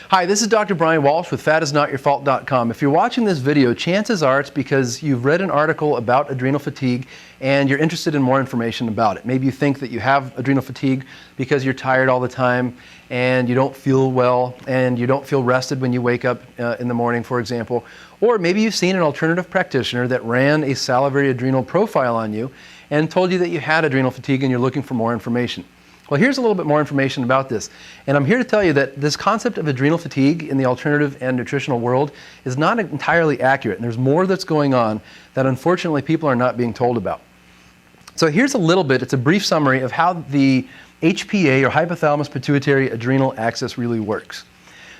Hi, this is Dr. Brian Walsh with fatisnotyourfault.com. If you're watching this video, chances are it's because you've read an article about adrenal fatigue and you're interested in more information about it. Maybe you think that you have adrenal fatigue because you're tired all the time and you don't feel well and you don't feel rested when you wake up in the morning, for example. Or maybe you've seen an alternative practitioner that ran a salivary adrenal profile on you and told you that you had adrenal fatigue and you're looking for more information. Well, here's a little bit more information about this. And I'm here to tell you that this concept of adrenal fatigue in the alternative and nutritional world is not entirely accurate. And there's more that's going on that unfortunately people are not being told about. So here's a little bit, it's a brief summary of how the HPA or hypothalamus pituitary adrenal axis really works.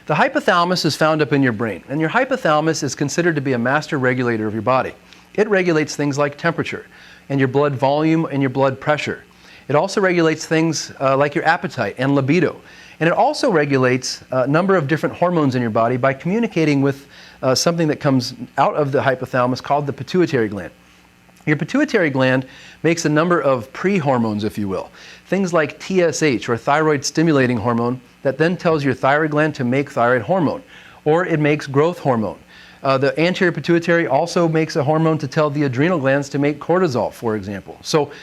The hypothalamus is found up in your brain, and your hypothalamus is considered to be a master regulator of your body. It regulates things like temperature and your blood volume and your blood pressure. It also regulates things like your appetite and libido. And it also regulates a number of different hormones in your body by communicating with something that comes out of the hypothalamus called the pituitary gland. Your pituitary gland makes a number of pre-hormones, if you will. Things like TSH, or thyroid stimulating hormone, that then tells your thyroid gland to make thyroid hormone. Or it makes growth hormone. The anterior pituitary also makes a hormone to tell the adrenal glands to make cortisol, for example. So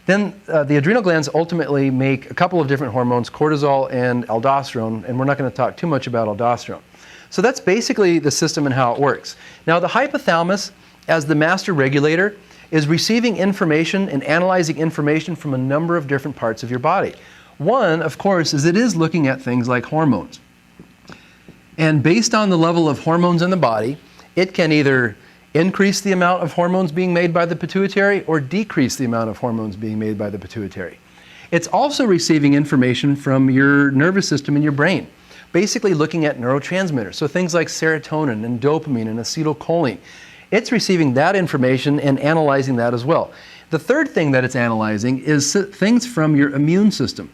then the adrenal glands ultimately make a couple of different hormones, cortisol and aldosterone, and we're not going to talk too much about aldosterone. So that's basically the system and how it works. Now the hypothalamus, as the master regulator, is receiving information and analyzing information from a number of different parts of your body. One, of course, is it is looking at things like hormones. And based on the level of hormones in the body, it can either increase the amount of hormones being made by the pituitary or decrease the amount of hormones being made by the pituitary. It's also receiving information from your nervous system in your brain, basically looking at neurotransmitters, so things like serotonin and dopamine and acetylcholine. It's receiving that information and analyzing that as well. The third thing that it's analyzing is things from your immune system.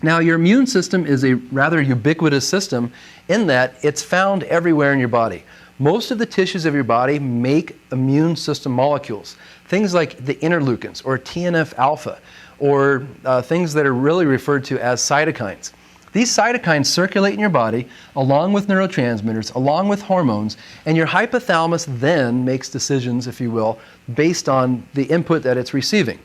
Now, your immune system is a rather ubiquitous system in that it's found everywhere in your body. Most of the tissues of your body make immune system molecules, things like the interleukins or TNF-alpha, or things that are really referred to as cytokines. These cytokines circulate in your body along with neurotransmitters, along with hormones, and your hypothalamus then makes decisions, if you will, based on the input that it's receiving.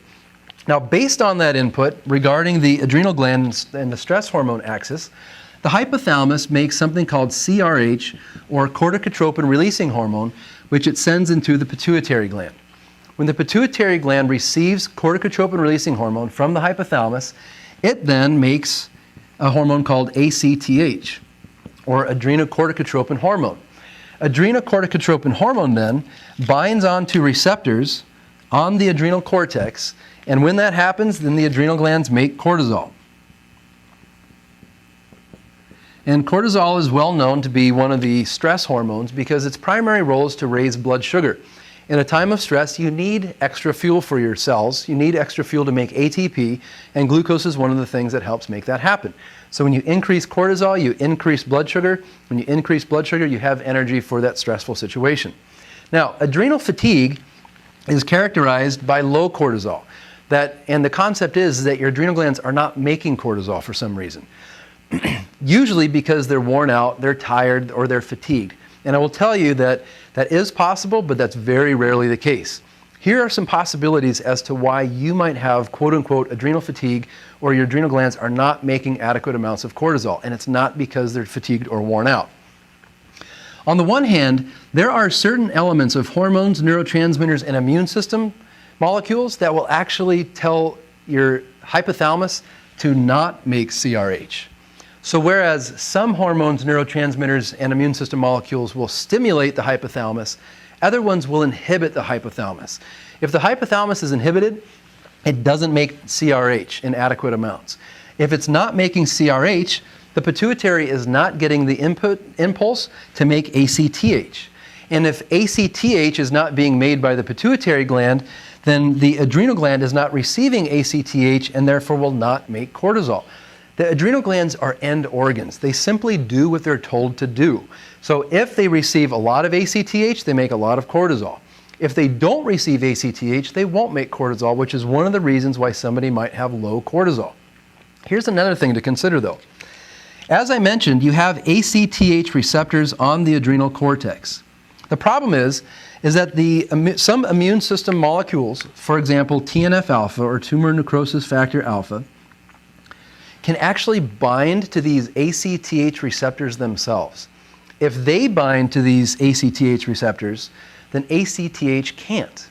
Now, based on that input regarding the adrenal glands and the stress hormone axis, the hypothalamus makes something called CRH, or corticotropin releasing hormone, which it sends into the pituitary gland. When the pituitary gland receives corticotropin releasing hormone from the hypothalamus, it then makes a hormone called ACTH, or adrenocorticotropin hormone. Adrenocorticotropin hormone then binds onto receptors on the adrenal cortex, and when that happens, then the adrenal glands make cortisol. And cortisol is well known to be one of the stress hormones because its primary role is to raise blood sugar. In a time of stress, you need extra fuel for your cells. You need extra fuel to make ATP, and glucose is one of the things that helps make that happen. So when you increase cortisol, you increase blood sugar. When you increase blood sugar, you have energy for that stressful situation. Now, adrenal fatigue is characterized by low cortisol. And the concept is that your adrenal glands are not making cortisol for some reason. Usually because they're worn out, they're tired, or they're fatigued. And I will tell you that that is possible, but that's very rarely the case. Here are some possibilities as to why you might have quote-unquote adrenal fatigue, or your adrenal glands are not making adequate amounts of cortisol, and it's not because they're fatigued or worn out. On the one hand, there are certain elements of hormones, neurotransmitters, and immune system molecules that will actually tell your hypothalamus to not make CRH. So whereas some hormones, neurotransmitters, and immune system molecules will stimulate the hypothalamus, other ones will inhibit the hypothalamus. If the hypothalamus is inhibited, it doesn't make CRH in adequate amounts. If it's not making CRH, the pituitary is not getting the impulse to make ACTH. And if ACTH is not being made by the pituitary gland, then the adrenal gland is not receiving ACTH and therefore will not make cortisol. The adrenal glands are end organs. They simply do what they're told to do. So if they receive a lot of ACTH, they make a lot of cortisol. If they don't receive ACTH, they won't make cortisol, which is one of the reasons why somebody might have low cortisol. Here's another thing to consider though. as I mentioned, you have ACTH receptors on the adrenal cortex. The problem is that some immune system molecules, for example, TNF-alpha or tumor necrosis factor alpha, can actually bind to these ACTH receptors themselves. If they bind to these ACTH receptors, then ACTH can't.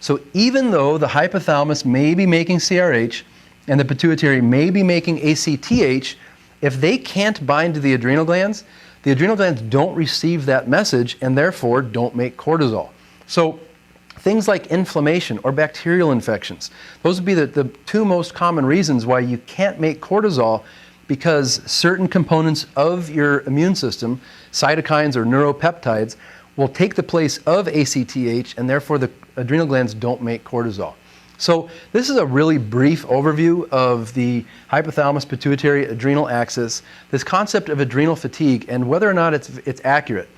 So even though the hypothalamus may be making CRH and the pituitary may be making ACTH, if they can't bind to the adrenal glands don't receive that message and therefore don't make cortisol. So things like inflammation or bacterial infections, those would be the two most common reasons why you can't make cortisol, because certain components of your immune system, cytokines or neuropeptides, will take the place of ACTH and therefore the adrenal glands don't make cortisol. So this is a really brief overview of the hypothalamus pituitary adrenal axis, this concept of adrenal fatigue and whether or not it's accurate.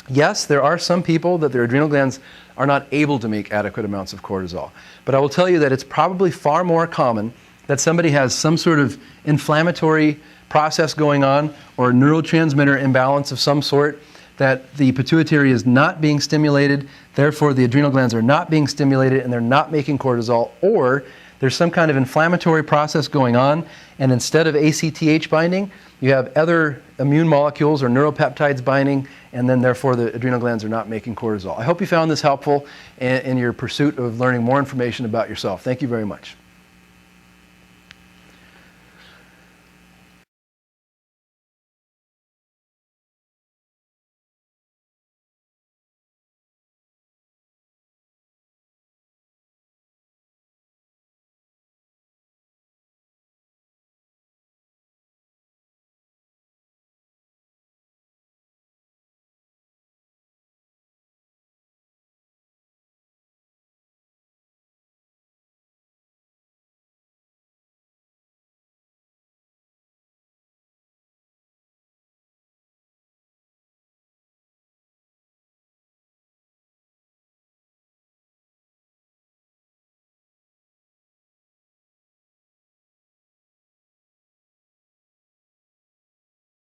Yes, there are some people that their adrenal glands are not able to make adequate amounts of cortisol. But I will tell you that it's probably far more common that somebody has some sort of inflammatory process going on or a neurotransmitter imbalance of some sort, that the pituitary is not being stimulated, therefore the adrenal glands are not being stimulated and they're not making cortisol, or there's some kind of inflammatory process going on and instead of ACTH binding, you have other immune molecules or neuropeptides binding, and then therefore the adrenal glands are not making cortisol. I hope you found this helpful in your pursuit of learning more information about yourself. Thank you very much.